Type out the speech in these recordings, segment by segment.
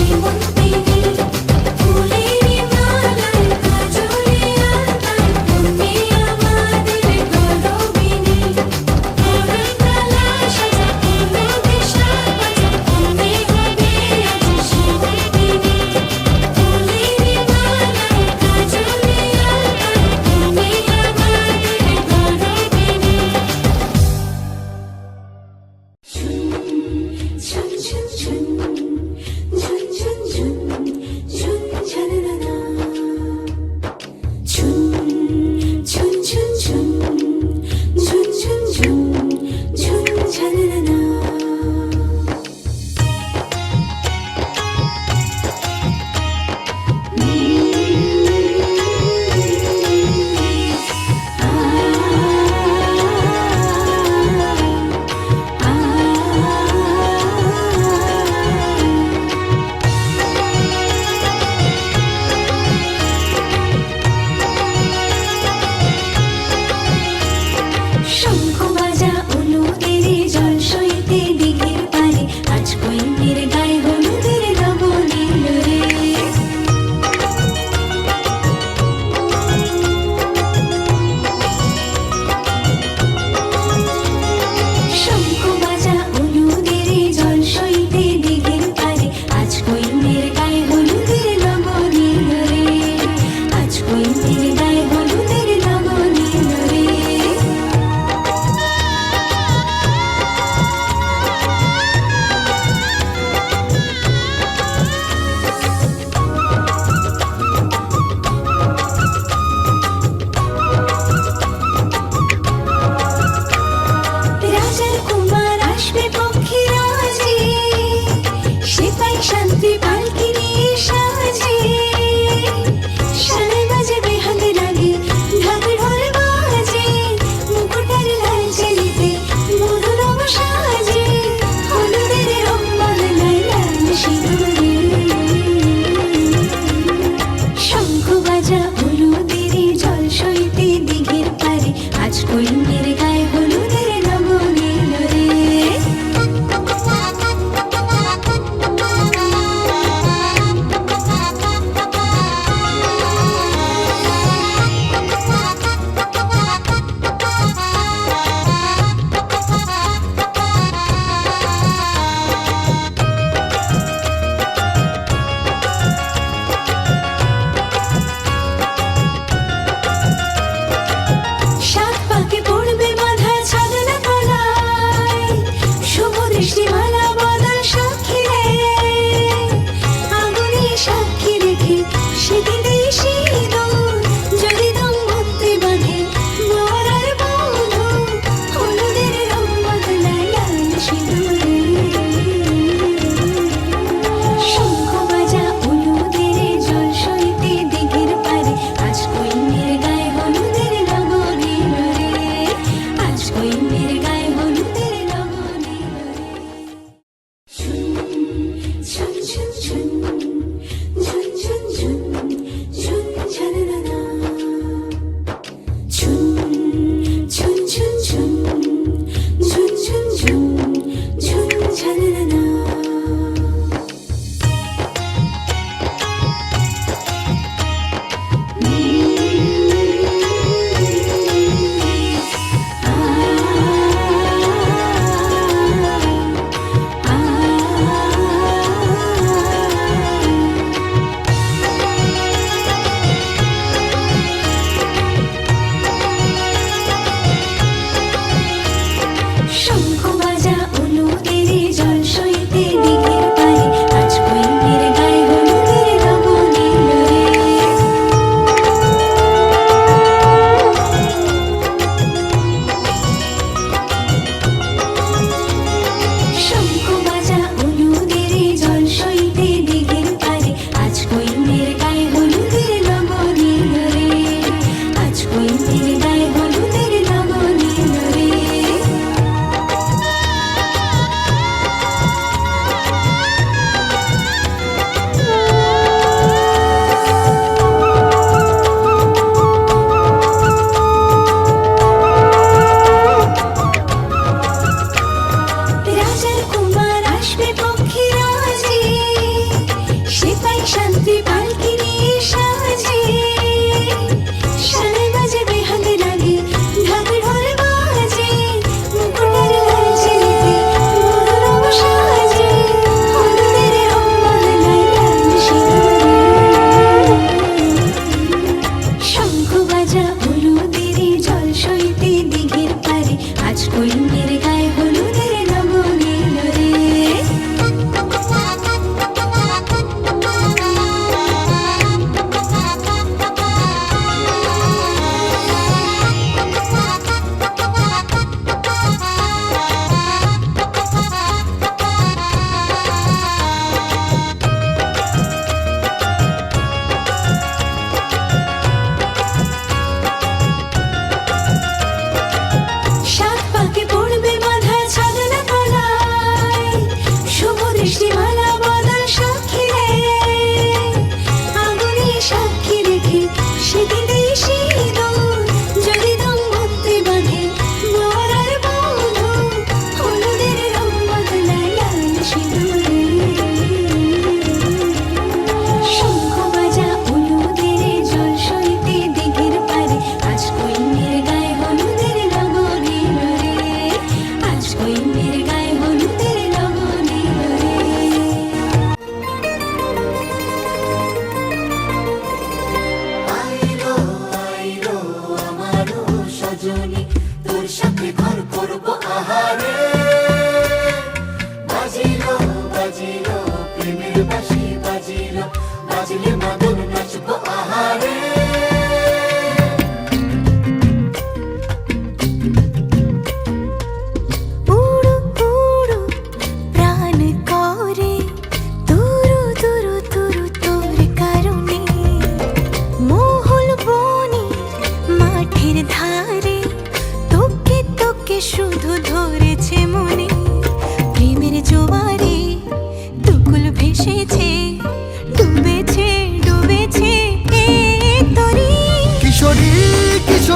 Shut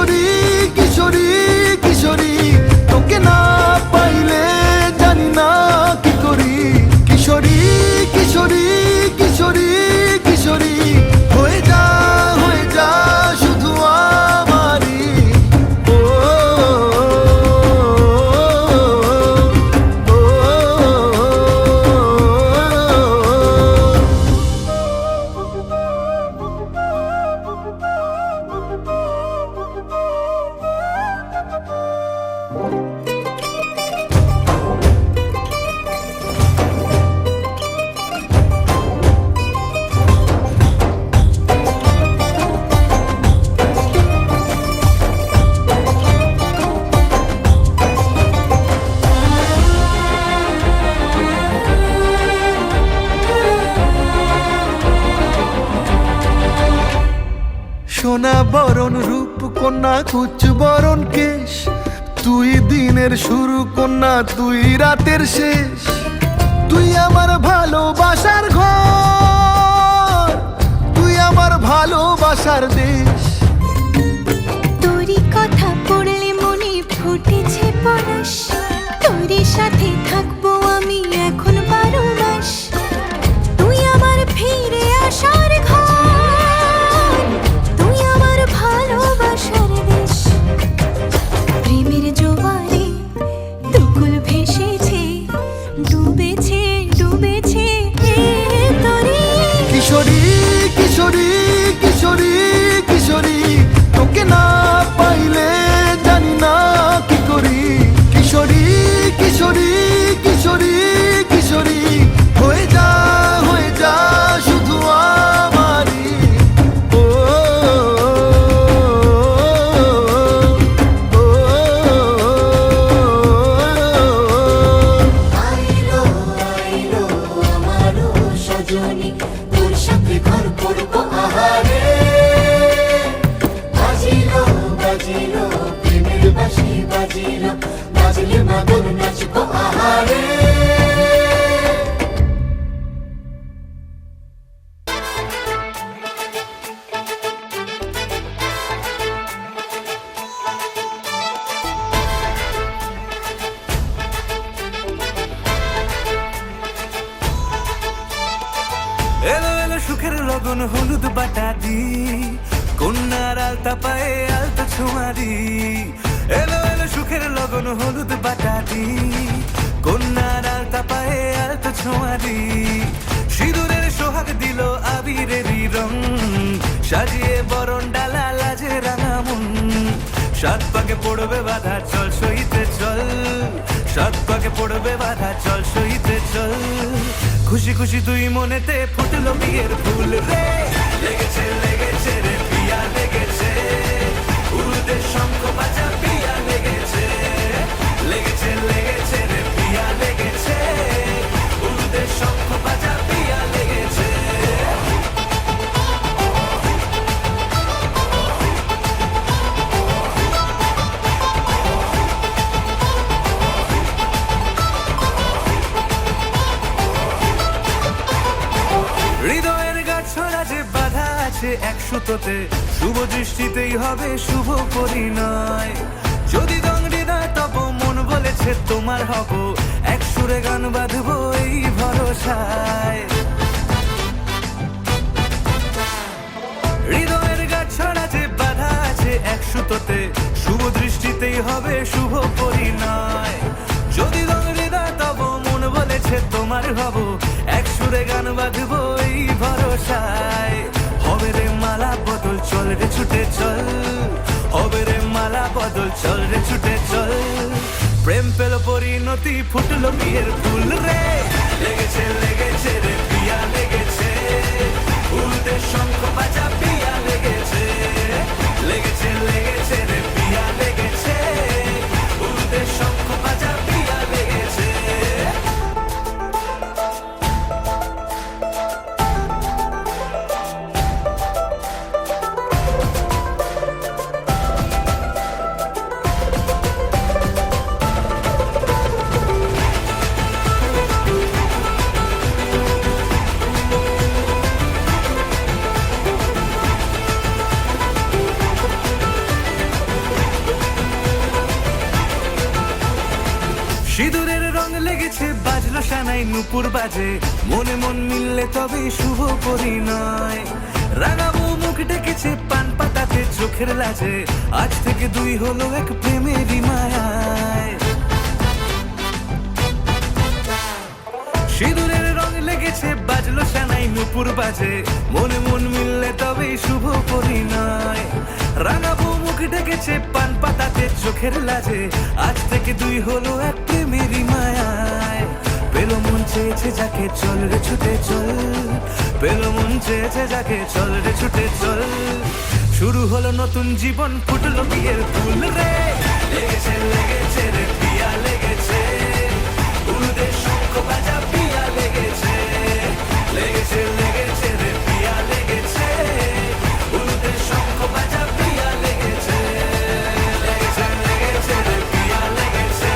Kishori Kishori Kishori, তোকে না পাইলে জানি না কি করি। কিশোরী কিশোরী কিশোরী কিশোরী, হয়ে যা শুধু আমারই। ও সোনা বরণ রূপ কন্যা কুচ বরণ কেশ, তুই দিনের শুরু কন্যা তুই রাতের শেষ। তুই আমার ভালোবাসার ঘর, তুই আমার ভালোবাসার দেশ। তোরই কথা পড়লে মনে ফুটেছে পরশ, তোরই সাথে থাকবো আমি এখন 12 মাস। তুই আমার ফিরে আসার ঘর, তুই আমার ভালোবাসার দেশ। প্রেমের জোয়ারে দুকুল ভেসেছে, ডুবেছে ডুবেছে তোরে। কিশোরী কিশোরী কিশোরী কিশোরী, তোকে না পাইলে জানি না কি করি। কিশোরী কিশোরী কিশোরী কিশোরী, হয়ে যা শুধু আমারই। ও আইলো আইলো আমারও সজনী, তোর সাথে ঘর করবো আহারে। বাজিলো বাজিলো প্রেমের বাঁশি বাজিলো, বাজলে মাদল নাচবো আহারে। এলো এলো সুখের লগন হলুদ বাটা দি, কন্যার আলতা পায়ে আলতা ছোঁয়া দি। এলো এলো সুখের লগন হলুদ বাটা দি, কন্যার আলতা পায়ে আলতা ছোঁয়া দি। সিঁদুরের সোহাগ দিল আবিরেরই রং, সাজিয়ে বরণ ডালা লাজে রাঙা মন। সাত পাকে পড়বে বাধা চল সইতে চল, সাত পাকে পড়বে বাধা চল সইতে চল। খুশি খুশি তুই মনেতে ফুটলো বিয়ের ফুল রে, লেগেছে লেগেছে রে পিয়া লেগেছে, উড়তে শঙ্খ বাজা পিয়া লেগেছে। লেগেছে লেগেছে রে পিয়া লেগেছে, উড়তে শঙ্খ বাজা পিয়া লেগেছে। হৃদয়ের গাছড়া যে বাধা আছে এক সুতোতে, শুভ দৃষ্টিতেই হবে শুভ পরিণয়। যদি দংড়ি না তব মন বলেছে তোমার হব, এক সুরে গান বাঁধবো এই ভরসায়। হৃদয়ের গাছড়া যে বাধা আছে এক সুতোতে, শুভ দৃষ্টিতেই হবে শুভ পরিণয়। যদি দংড়ি না তব মন বলেছে তোমার হব, এক সুরে গান বাঁধবো এই ভরসায়। হবে রে মালা বদল চল রে ছুটে চল, হবে রে মালা বদল চল রে ছুটে চল। প্রেম পেল পরিণতি ফুটলো বিয়ের ফুল রে, লেগেছে লেগেছে রে পিয়া লেগেছে, উল্টে শঙ্খ বাজা পিয়া লেগেছে। লেগেছে লেগেছে রে পিয়া লেগেছে, উল্টে শঙ্খ বাজা পিয়া লেগেছে। সানাই নুপুর বাজে, মনে মন মিললে তবে শুভ পরিণয়। রাঙাবো মুখ ডেকেছে পান পাতাতে চোখের লাজে, আজ থেকে দুই হলো এক প্রেমেরই মায়ায়। সিঁদুরের রং লেগেছে বাজলো সানাই নুপুর বাজে, মনে মন মিললে তবে শুভ পরিণয়। রাঙাবো মুখ ডেকেছে পান পাতাতে চোখের লাজে, আজ থেকে দুই হলো এক প্রেমেরই মায়ায়। পেলো মন চেয়েছে যাকে চল রে ছুটে চল, পেলো মন চেয়েছে যাকে চল রে ছুটে চল। শুরু হলো নতুন জীবন, ফুটলো বিয়ের ফুল রে। লেগেছে লেগেছে রে পিয়া লেগেছে, উলুদের শঙ্খ বাজা পিয়া লেগেছে। লেগেছে লেগেছে রে পিয়া লেগেছে, উলুদের শঙ্খ বাজা পিয়া লেগেছে। লেগেছে লেগেছে রে পিয়া লেগেছে,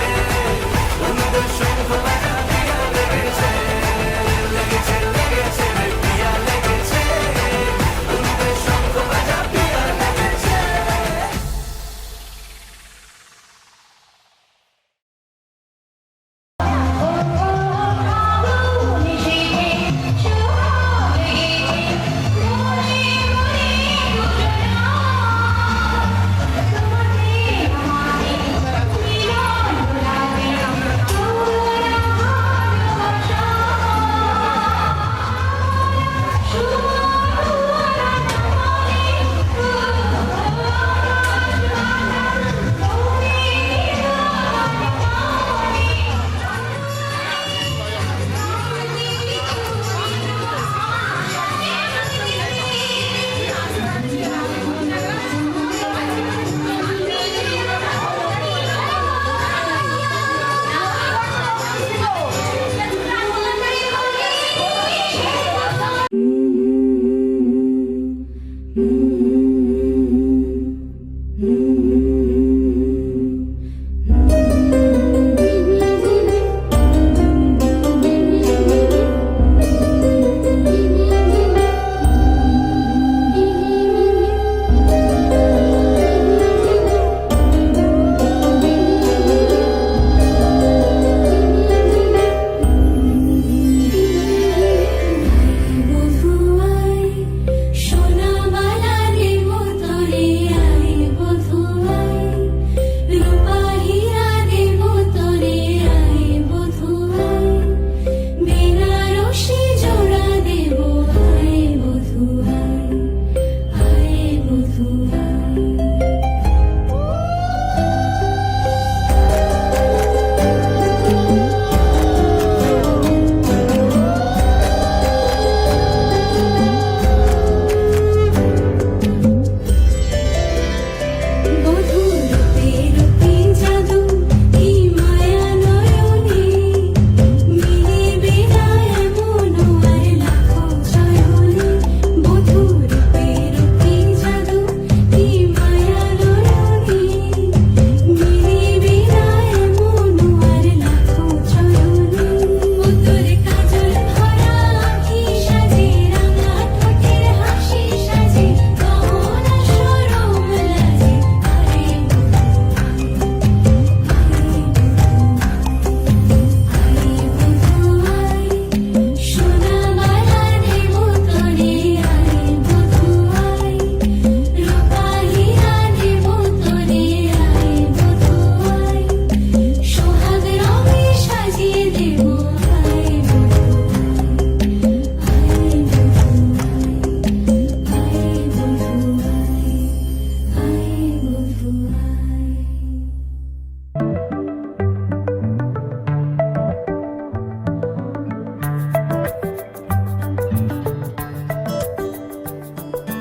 উলুদের শঙ্খ বাজা পিয়া লেগেছে। লেগেছে লেগেছে রে পিয়া লেগেছে, উলুদের শঙ্খ বাজা পিয়া লেগেছে।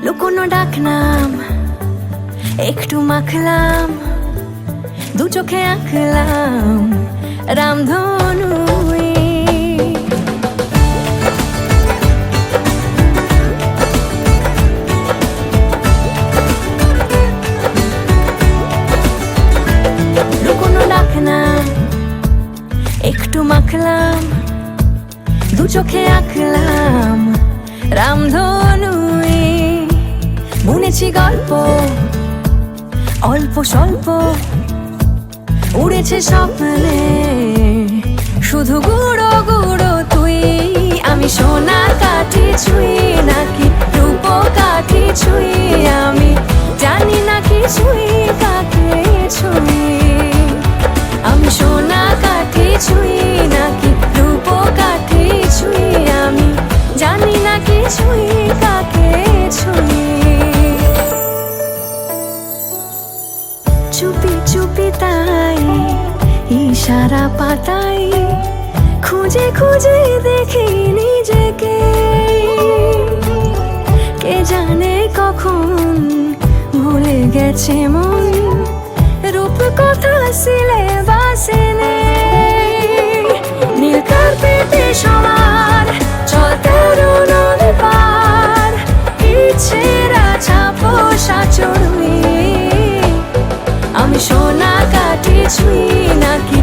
লুকোনো ডাকনাম একটু মাখলাম, দু চোখে আঁকলাম রামধনু। লুকোনো ডাকনাম একটু মাখলাম, দু চোখে আঁকলাম রামধনু। বুনেছি গল্প অল্প স্বল্প, উড়েছে স্বপ্নে শুধু গুঁড়ো গুঁড়ো তুই। আমি সোনা কাঠি ছুঁই নাকি রূপ কাঠি ছুঁই, আমি জানি না কিছুই কাকে ছুঁই। আমি সোনা কাঠি ছুঁই নাকি রূপ কাঠি ছুঁই, আমি জানি না কিছুই কাকে ছুঁই। চুপি চুপি তাই ইশারা পাতাই, খুঁজে খুঁজে দেখি নিজেকে। কে জানে কখন ভুলে গেছে মন, রূপ কথা সিলেবাসে নেই। নীল কার্পেটে সবার চল 13 নদী পার, ইচ্ছেরা ছাপোষা চড়ুই। আমি সোনা কাঠি ছুঁই নাকি